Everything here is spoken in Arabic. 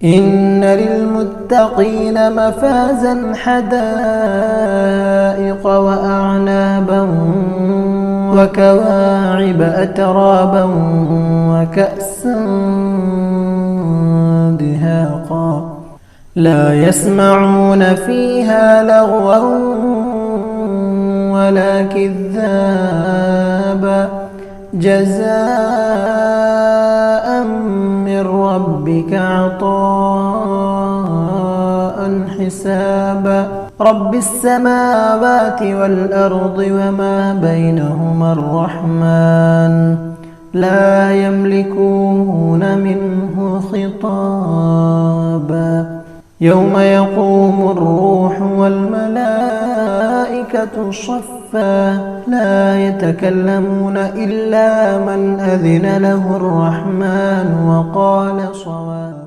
إن للمتقين مفازا حدائق وأعنابا وكواعب أترابا وكأسا دهاقا لا يسمعون فيها لغوا ولا كذابا جزاء من ربك عطاء حسابا رب السماوات والأرض وما بينهما الرحمن لا يملكون منه خطابا يوم يقوم الروح والملائكة صفا لا يتكلمون إلا من أذن له الرحمن وقال صوابا.